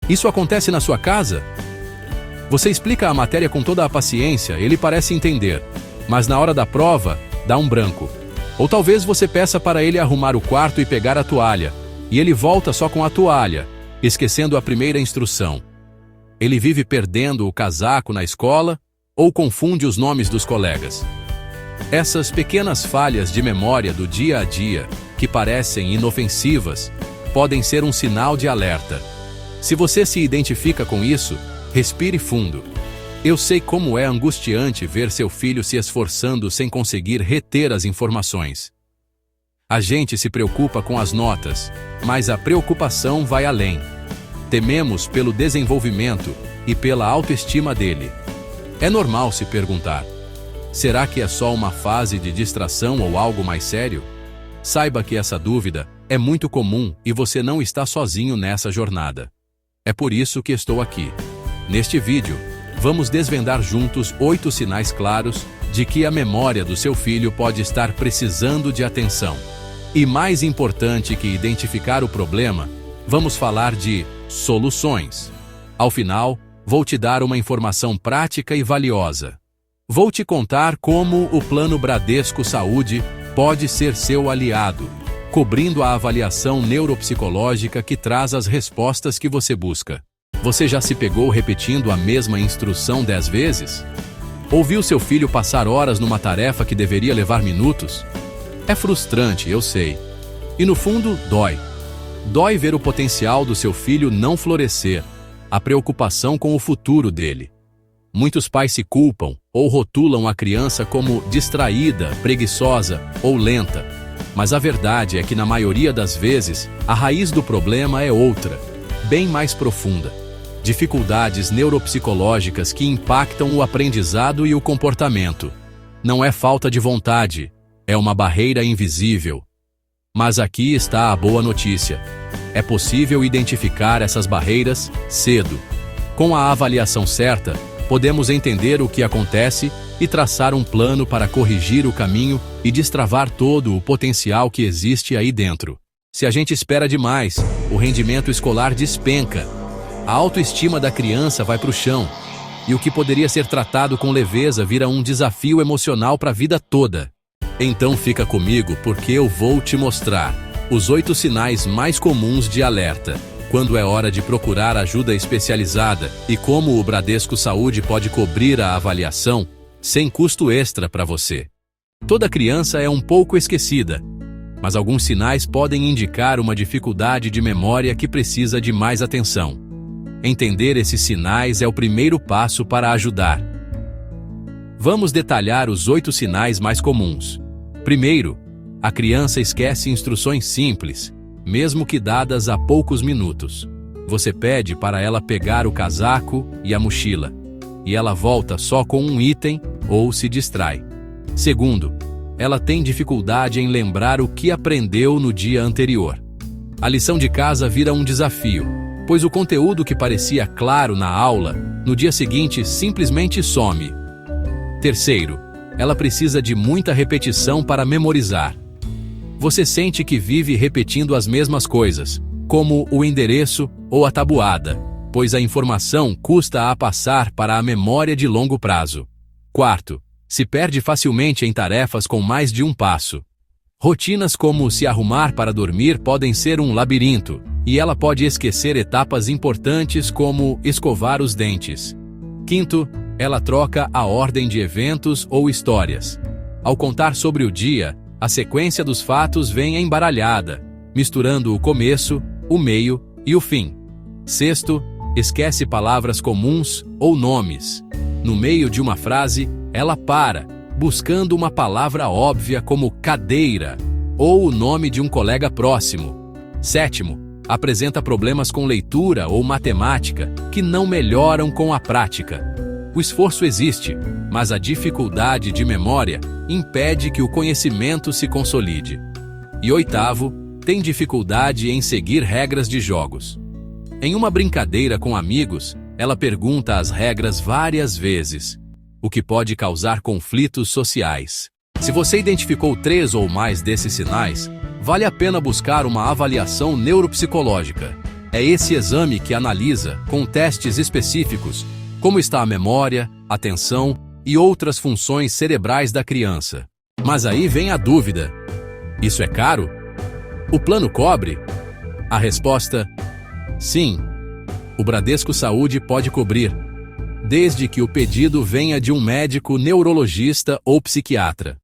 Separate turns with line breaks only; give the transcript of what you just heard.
Isso acontece na sua casa? Você explica a matéria com toda a paciência, ele parece entender, mas na hora da prova, dá um branco. Ou talvez você peça para ele arrumar o quarto e pegar a toalha, e ele volta só com a toalha, esquecendo a primeira instrução. Ele vive perdendo o casaco na escola ou confunde os nomes dos colegas. Essas pequenas falhas de memória do dia a dia, que parecem inofensivas, podem ser um sinal de alerta. Se você se identifica com isso, respire fundo. Eu sei como é angustiante ver seu filho se esforçando sem conseguir reter as informações. A gente se preocupa com as notas, mas a preocupação vai além. Tememos pelo desenvolvimento e pela autoestima dele. É normal se perguntar: será que é só uma fase de distração ou algo mais sério? Saiba que essa dúvida é muito comum e você não está sozinho nessa jornada. É por isso que estou aqui. Neste vídeo, vamos desvendar juntos 8 sinais claros de que a memória do seu filho pode estar precisando de atenção. E mais importante que identificar o problema, vamos falar de soluções. Ao final, vou te dar uma informação prática e valiosa. Vou te contar como o Plano Bradesco Saúde pode ser seu aliado, cobrindo a avaliação neuropsicológica que traz as respostas que você busca. Você já se pegou repetindo a mesma instrução 10 vezes? Ouviu seu filho passar horas numa tarefa que deveria levar minutos? É frustrante, eu sei. E no fundo, dói. Dói ver o potencial do seu filho não florescer, a preocupação com o futuro dele. Muitos pais se culpam ou rotulam a criança como distraída, preguiçosa ou lenta. Mas a verdade é que na maioria das vezes, a raiz do problema é outra, bem mais profunda. Dificuldades neuropsicológicas que impactam o aprendizado e o comportamento. Não é falta de vontade, é uma barreira invisível. Mas aqui está a boa notícia. É possível identificar essas barreiras cedo. Com a avaliação certa, podemos entender o que acontece e traçar um plano para corrigir o caminho e destravar todo o potencial que existe aí dentro. Se a gente espera demais, o rendimento escolar despenca. A autoestima da criança vai para o chão. E o que poderia ser tratado com leveza vira um desafio emocional para a vida toda. Então fica comigo porque eu vou te mostrar os 8 sinais mais comuns de alerta, quando é hora de procurar ajuda especializada e como o Bradesco Saúde pode cobrir a avaliação sem custo extra para você. Toda criança é um pouco esquecida, mas alguns sinais podem indicar uma dificuldade de memória que precisa de mais atenção. Entender esses sinais é o primeiro passo para ajudar. Vamos detalhar os 8 sinais mais comuns. Primeiro, a criança esquece instruções simples, mesmo que dadas há poucos minutos. Você pede para ela pegar o casaco e a mochila, e ela volta só com um item ou se distrai. Segundo, ela tem dificuldade em lembrar o que aprendeu no dia anterior. A lição de casa vira um desafio, pois o conteúdo que parecia claro na aula, no dia seguinte simplesmente some. Terceiro, ela precisa de muita repetição para memorizar. Você sente que vive repetindo as mesmas coisas, como o endereço ou a tabuada, pois a informação custa a passar para a memória de longo prazo. Quarto, se perde facilmente em tarefas com mais de um passo. Rotinas como se arrumar para dormir podem ser um labirinto, e ela pode esquecer etapas importantes como escovar os dentes. Quinto, ela troca a ordem de eventos ou histórias. Ao contar sobre o dia, a sequência dos fatos vem embaralhada, misturando o começo, o meio e o fim. Sexto, esquece palavras comuns ou nomes. No meio de uma frase, ela para, buscando uma palavra óbvia como cadeira ou o nome de um colega próximo. Sétimo, apresenta problemas com leitura ou matemática que não melhoram com a prática. O esforço existe, mas a dificuldade de memória impede que o conhecimento se consolide. E oitavo, tem dificuldade em seguir regras de jogos. Em uma brincadeira com amigos, ela pergunta as regras várias vezes, o que pode causar conflitos sociais. Se você identificou 3 ou mais desses sinais, vale a pena buscar uma avaliação neuropsicológica. É esse exame que analisa, com testes específicos, como está a memória, atenção e outras funções cerebrais da criança. Mas aí vem a dúvida: isso é caro? O plano cobre? A resposta: sim. O Bradesco Saúde pode cobrir, desde que o pedido venha de um médico neurologista ou psiquiatra.